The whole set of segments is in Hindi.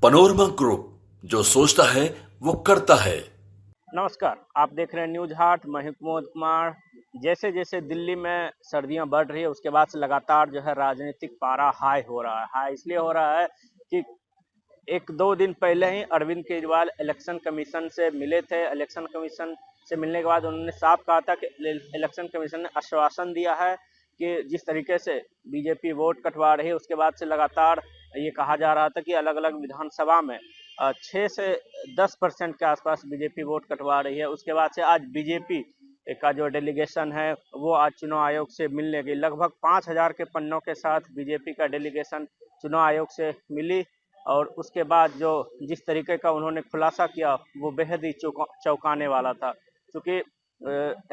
पनोरमा ग्रुप, जो सोचता है वो करता है। नमस्कार, आप देख रहे हैं न्यूज हाट। मैं हूं कुमोद कुमार। जैसे जैसे दिल्ली में सर्दियां बढ़ रही है उसके बाद से लगातार जो है राजनीतिक पारा हाई हो रहा है। हाई इसलिए हो रहा है कि एक दो दिन पहले ही अरविंद केजरीवाल इलेक्शन कमीशन से मिले थे। इलेक्शन कमीशन से मिलने के बाद उन्होंने साफ कहा था कि इलेक्शन कमीशन ने आश्वासन दिया है कि जिस तरीके से बीजेपी वोट कटवा रही है उसके बाद से लगातार ये कहा जा रहा था कि अलग अलग विधानसभा में 6 से 10% के आसपास बीजेपी वोट कटवा रही है। उसके बाद से आज बीजेपी का जो डेलीगेशन है वो आज चुनाव आयोग से मिलने गई। लगभग 5,000 के पन्नों के साथ बीजेपी का डेलीगेशन चुनाव आयोग से मिली और उसके बाद जो जिस तरीके का उन्होंने खुलासा किया वो बेहद ही चौंकाने वाला था। क्योंकि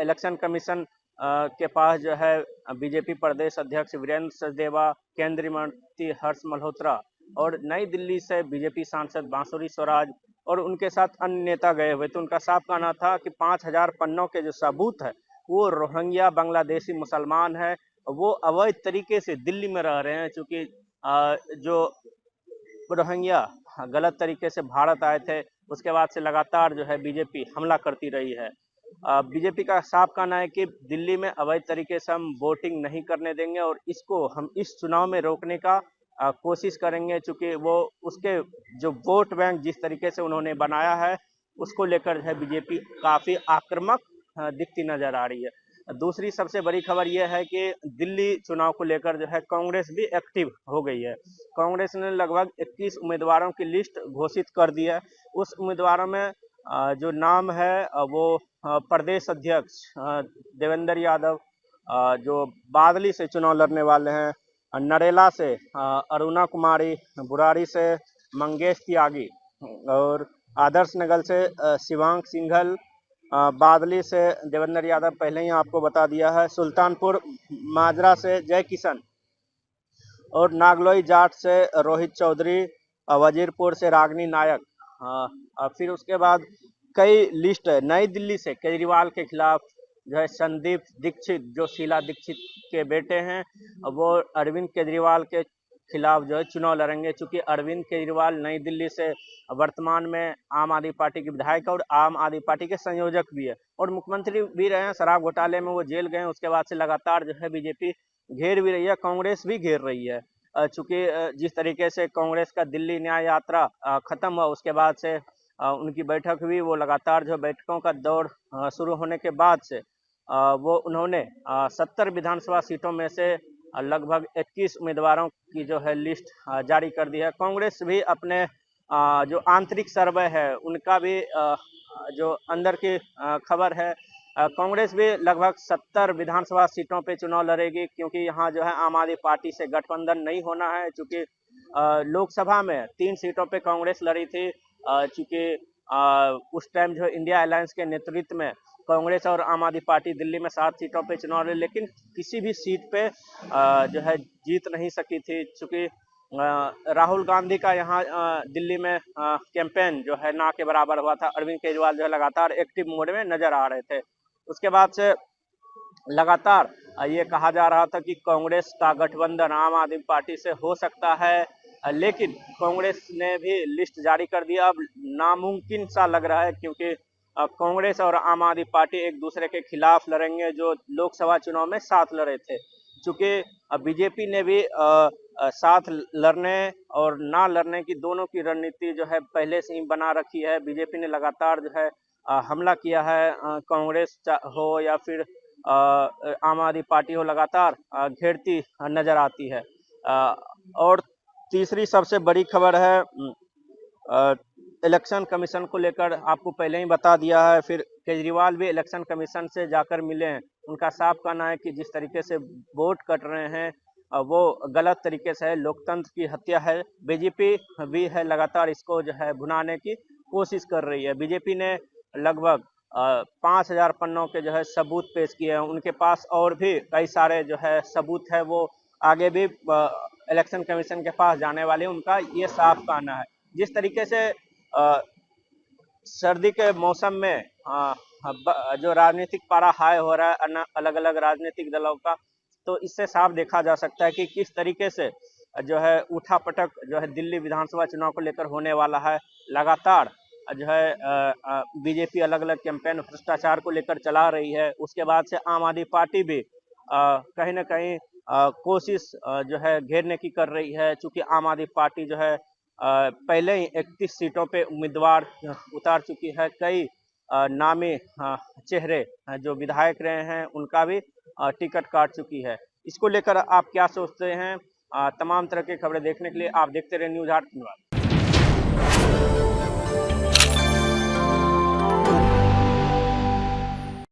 इलेक्शन कमीशन के पास जो है बीजेपी प्रदेश अध्यक्ष वीरेंद्र सचदेवा, केंद्रीय मंत्री हर्ष मल्होत्रा और नई दिल्ली से बीजेपी सांसद बांसुरी स्वराज और उनके साथ अन्य नेता गए हुए। तो उनका साफ कहना था कि 5,000 पन्नों के जो सबूत है वो रोहिंग्या बांग्लादेशी मुसलमान है, वो अवैध तरीके से दिल्ली में रह रहे हैं। चूंकि जो रोहिंग्या गलत तरीके से भारत आए थे उसके बाद से लगातार जो है बीजेपी हमला करती रही है। बीजेपी का साफ कहना है कि दिल्ली में अवैध तरीके से हम वोटिंग नहीं करने देंगे और इसको हम इस चुनाव में रोकने का कोशिश करेंगे। चूंकि वो उसके जो वोट बैंक जिस तरीके से उन्होंने बनाया है उसको लेकर जो है बीजेपी काफी आक्रामक दिखती नजर आ रही है। दूसरी सबसे बड़ी खबर यह है कि दिल्ली चुनाव को लेकर जो है कांग्रेस भी एक्टिव हो गई है। कांग्रेस ने लगभग 21 उम्मीदवारों की लिस्ट घोषित कर दी है। उस उम्मीदवारों में जो नाम है वो प्रदेश अध्यक्ष देवेंद्र यादव, जो बादली से चुनाव लड़ने वाले हैं, नरेला से अरुणा कुमारी, बुराड़ी से मंगेश त्यागी और आदर्श नगर से शिवांग सिंघल, बादली से देवेंद्र यादव पहले ही आपको बता दिया है, सुल्तानपुर माजरा से जय किशन और नागलोई जाट से रोहित चौधरी, वजीरपुर से रागनी नायक। फिर उसके बाद कई लिस्ट है। नई दिल्ली से केजरीवाल के खिलाफ जो है संदीप दीक्षित, जो शीला दीक्षित के बेटे हैं, वो अरविंद केजरीवाल के खिलाफ जो है चुनाव लड़ेंगे। चूंकि अरविंद केजरीवाल नई दिल्ली से वर्तमान में आम आदमी पार्टी के विधायक और आम आदमी पार्टी के संयोजक भी है और मुख्यमंत्री भी रहे हैं। शराब घोटाले में वो जेल गए, उसके बाद से लगातार जो है बीजेपी घेर भी रही है, कांग्रेस भी घेर रही है। चूंकि जिस तरीके से कांग्रेस का दिल्ली न्याय यात्रा खत्म हुआ उसके बाद से उनकी बैठक हुई, वो लगातार जो बैठकों का दौर शुरू होने के बाद से वो उन्होंने 70 विधानसभा सीटों में से लगभग 21 उम्मीदवारों की जो है लिस्ट जारी कर दी है। कांग्रेस भी अपने जो आंतरिक सर्वे है उनका भी जो अंदर की खबर है, कांग्रेस भी लगभग 70 विधानसभा सीटों पे चुनाव लड़ेगी। क्योंकि यहाँ जो है आम आदमी पार्टी से गठबंधन नहीं होना है। चूंकि लोकसभा में 3 सीटों पे कांग्रेस लड़ी थी। चूंकि उस टाइम जो इंडिया अलायंस के नेतृत्व में कांग्रेस और आम आदमी पार्टी दिल्ली में 7 सीटों पे चुनाव लड़ी, लेकिन किसी भी सीट पे जो है जीत नहीं सकी थी। चूंकि राहुल गांधी का यहाँ दिल्ली में कैंपेन जो है ना के बराबर हुआ था। अरविंद केजरीवाल जो है लगातार एक्टिव मोड में नजर आ रहे थे। उसके बाद से लगातार ये कहा जा रहा था कि कांग्रेस का गठबंधन आम आदमी पार्टी से हो सकता है, लेकिन कांग्रेस ने भी लिस्ट जारी कर दिया। अब नामुमकिन सा लग रहा है क्योंकि कांग्रेस और आम आदमी पार्टी एक दूसरे के खिलाफ लड़ेंगे जो लोकसभा चुनाव में साथ लड़े थे। चूंकि बीजेपी ने भी साथ लड़ने और ना लड़ने की दोनों की रणनीति जो है पहले से ही बना रखी है। बीजेपी ने लगातार जो है हमला किया है, कांग्रेस हो या फिर आम आदमी पार्टी हो, लगातार घेरती नजर आती है। और तीसरी सबसे बड़ी खबर है इलेक्शन कमीशन को लेकर, आपको पहले ही बता दिया है। फिर केजरीवाल भी इलेक्शन कमीशन से जाकर मिले हैं। उनका साफ कहना है कि जिस तरीके से वोट कट रहे हैं वो गलत तरीके से है, लोकतंत्र की हत्या है। बीजेपी भी है लगातार इसको जो है भुनाने की कोशिश कर रही है। बीजेपी ने लगभग 5,000 पन्नों के जो है सबूत पेश किए हैं। उनके पास और भी कई सारे जो है सबूत है, वो आगे भी इलेक्शन कमीशन के पास जाने वाले, उनका ये साफ कहना है। जिस तरीके से सर्दी के मौसम में जो राजनीतिक पारा हाई हो रहा है अलग अलग राजनीतिक दलों का, तो इससे साफ देखा जा सकता है कि किस तरीके से जो है उठापटक जो है दिल्ली विधानसभा चुनाव को लेकर होने वाला है। लगातार जो है बीजेपी अलग अलग कैंपेन भ्रष्टाचार को लेकर चला रही है। उसके बाद से आम आदमी पार्टी भी कहीं ना कहीं कोशिश जो है घेरने की कर रही है, चूंकि आम आदमी पार्टी जो है पहले ही 31 सीटों पे उम्मीदवार उतार चुकी है। कई नामी चेहरे जो विधायक रहे हैं उनका भी टिकट काट चुकी है। इसको लेकर आप क्या सोचते हैं? तमाम तरह की खबरें देखने के लिए आप देखते रहे न्यूज़ 8 धन्यवाद।